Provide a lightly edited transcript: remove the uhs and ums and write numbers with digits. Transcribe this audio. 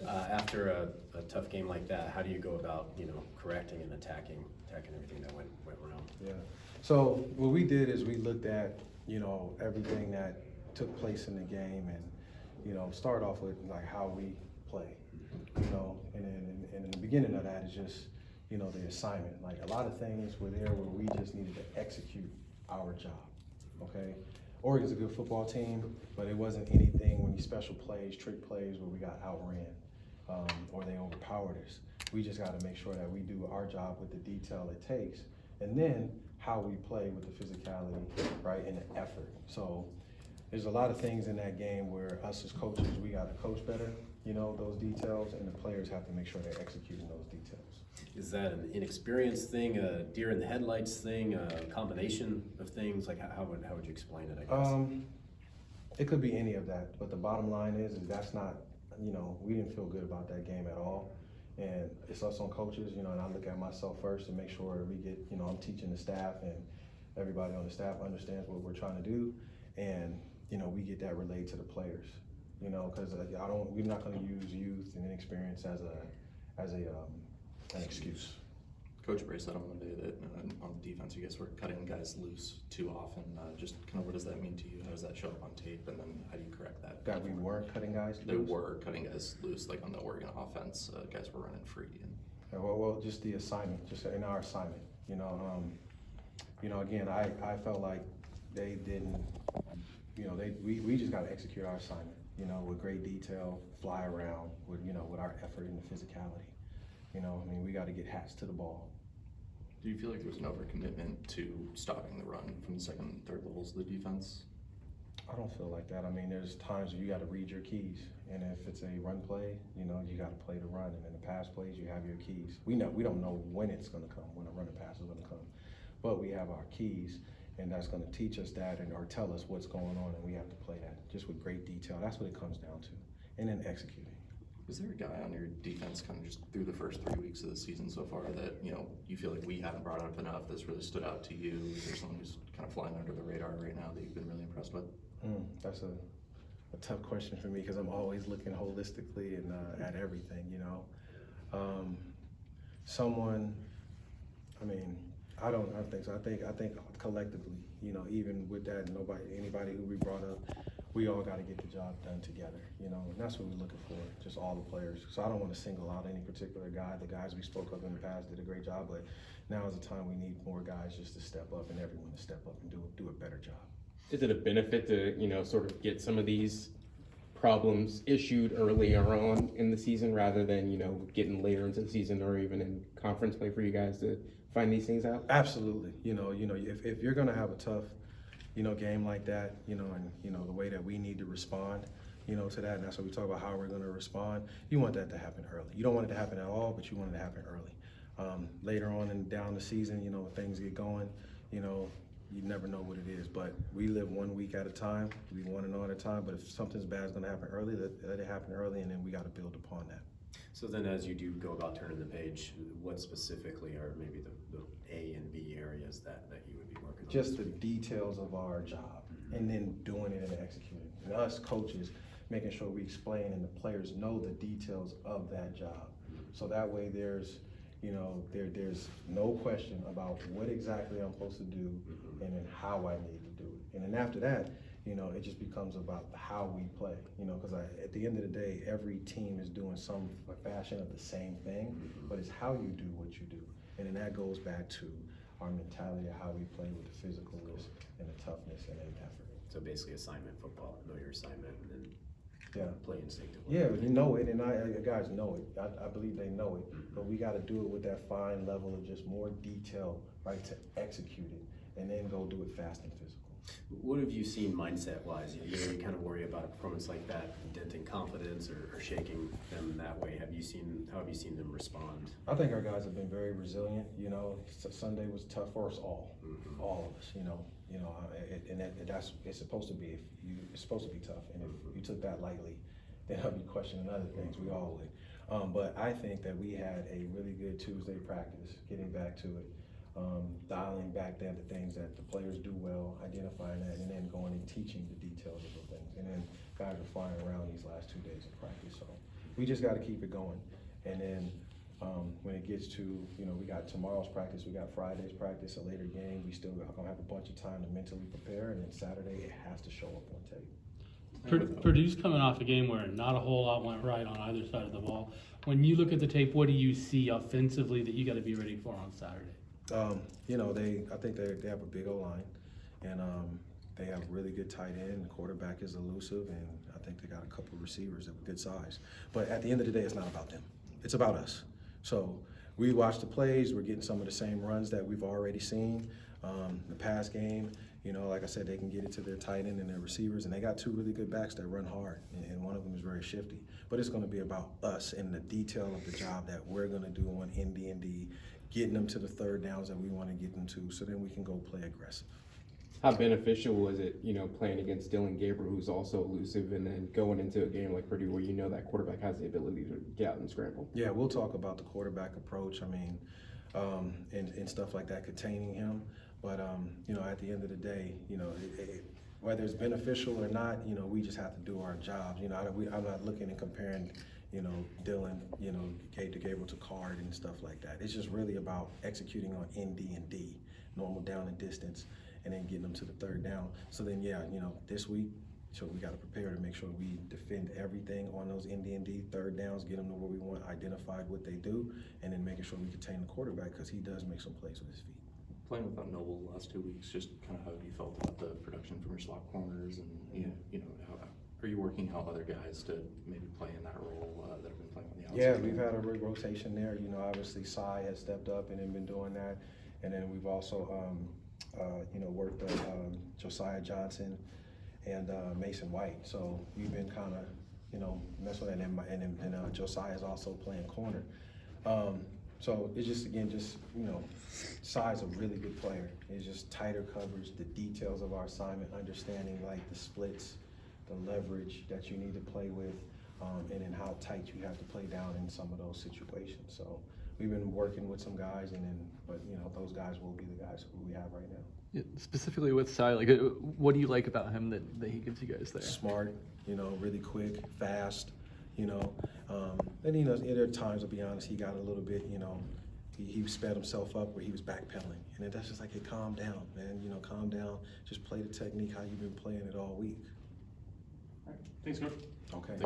After a tough game like that, how do you go about, correcting and attacking everything that went wrong? Yeah. So what we did is we looked at, everything that took place in the game and, start off with like how we play, and then and in the beginning of that is just, the assignment. Like a lot of things were there where we just needed to execute our job, okay? Oregon's a good football team, but it wasn't anything when you special plays, trick plays where we got outran or they overpowered us. We just got to make sure that we do our job with the detail it takes, and then how we play with the physicality, right, and the effort. So there's a lot of things in that game where us as coaches, we got to coach better, those details, and the players have to make sure they're executing those details. Is that an inexperienced thing, a deer in the headlights thing, a combination of things? Like how would you explain it, I guess? It could be any of that, but the bottom line is that's not, we didn't feel good about that game at all. And it's us on coaches, and I look at myself first to make sure we get, I'm teaching the staff and everybody on the staff understands what we're trying to do. And, we get that relayed to the players, because we're not going to use youth and inexperience as an excuse. Coach Bray said on Monday that on defense, you guys were cutting guys loose too often. Just kind of what does that mean to you? How does that show up on tape? And then how do you correct that? That we weren't cutting guys loose? They were cutting guys loose, like on the Oregon offense. Guys were running free. And well, just the assignment, just in our assignment. Again, I felt like they didn't, we just got to execute our assignment, with great detail, fly around, with our effort and the physicality. We got to get hats to the ball. do you feel like there was an overcommitment to stopping the run from the second and third levels of the defense? I don't feel like that. There's times where you got to read your keys, and if it's a run play, you got to play the run, and in the pass plays, you have your keys. We don't know when it's going to come, when a run or pass is going to come, but we have our keys, and that's going to teach us that or tell us what's going on, and we have to play that just with great detail. That's what it comes down to, and then executing. Is there a guy on your defense kind of just through the first 3 weeks of the season so far that, you feel like we haven't brought up enough that's really stood out to you? Is there someone who's kind of flying under the radar right now that you've been really impressed with? That's a tough question for me because I'm always looking holistically and at everything, Someone, I don't think so. I think collectively, even with that, anybody who we brought up, we all got to get the job done together, and that's what we're looking for, just all the players. So I don't want to single out any particular guy. The guys we spoke of in the past did a great job, but now is the time we need more guys just to step up and everyone to step up and do a better job. Is it a benefit to, sort of get some of these problems issued earlier on in the season rather than, getting later into the season or even in conference play for you guys to find these things out? Absolutely. If you're going to have a tough, game like that, and, the way that we need to respond, to that, and that's what we talk about how we're going to respond, you want that to happen early. You don't want it to happen at all, but you want it to happen early. Later on and down the season, when things get going, you never know what it is, but we live 1 week at a time. We want to know at a time, but if something's bad is going to happen early, let it happen early, and then we got to build upon that. So then as you do go about turning the page, what specifically are maybe the A and B areas that you would be working on? Just the details of our job, and then doing it and executing. And us coaches, making sure we explain and the players know the details of that job. So that way there's no question about what exactly I'm supposed to do and then how I need to do it. And then after that, it just becomes about how we play, because at the end of the day, every team is doing some fashion of the same thing, but it's how you do what you do. And then that goes back to our mentality of how we play with the physicalness and the toughness and the effort. So basically assignment football, know your assignment, and then play instinctively. Yeah, you know it, and guys know it. I believe they know it, but we got to do it with that fine level of just more detail, right, to execute it, and then go do it fast and physical. What have you seen mindset-wise? You kind of worry about a performance like that, denting confidence or shaking them that way. How have you seen them respond? I think our guys have been very resilient. Sunday was tough for us all, all of us. It's supposed to be. It's supposed to be tough, and if you took that lightly, then I'd be questioning other things. We all would. But I think that we had a really good Tuesday practice, getting back to it. Dialing back then the things that the players do well, identifying that, and then going and teaching the details of the things. And then guys are flying around these last 2 days of practice. So we just got to keep it going. And then when it gets to, we got tomorrow's practice, we got Friday's practice, a later game, we still gonna have a bunch of time to mentally prepare, and then Saturday it has to show up on tape. Purdue's coming off a game where not a whole lot went right on either side of the ball. When you look at the tape, what do you see offensively that you got to be ready for on Saturday? I think they have a big O-line, and they have really good tight end. The quarterback is elusive, and I think they got a couple of receivers of good size. But at the end of the day, it's not about them. It's about us. So we watch the plays. We're getting some of the same runs that we've already seen. The past game, like I said, they can get it to their tight end and their receivers, and they got 2 really good backs that run hard, and one of them is very shifty. But it's going to be about us and the detail of the job that we're going to do on ND&D, getting them to the third downs that we want to get them to, so then we can go play aggressive. How beneficial was it, playing against Dylan Gabriel, who's also elusive, and then going into a game like Purdue where that quarterback has the ability to get out and scramble? Yeah, we'll talk about the quarterback approach. I mean, and stuff like that, containing him. But at the end of the day, whether it's beneficial or not, we just have to do our jobs. I'm not looking and comparing, Dylan, Gabriel to Card and stuff like that. It's just really about executing on ND&D, normal down and distance, and then getting them to the third down. So then, this week, so we got to prepare to make sure we defend everything on those ND&D third downs, get them to where we want, identified what they do, and then making sure we contain the quarterback because he does make some plays with his feet. Playing without Noble the last 2 weeks, just kind of how you felt about the production from your slot corners, and how are you working out other guys to maybe play in that role that have been playing on the outside? Yeah, we've had a rotation there. Obviously Cy has stepped up and then been doing that, and then we've also worked Josiah Johnson and Mason White. So we've been kind of messing with that, and Josiah is also playing corner. So it's just, again, Cy's a really good player. It's just tighter coverage, the details of our assignment, understanding like the splits, the leverage that you need to play with, and then how tight you have to play down in some of those situations. So we've been working with some guys, but those guys will be the guys who we have right now. Yeah, specifically with Cy, what do you like about him that he gives you guys there? Smart, really quick, fast, and there are times, to be honest, he got a little bit, he sped himself up where he was backpedaling, and then that's just like, hey, calm down, man, calm down, just play the technique how you've been playing it all week. All right. Thanks, Coach. Okay. Thanks.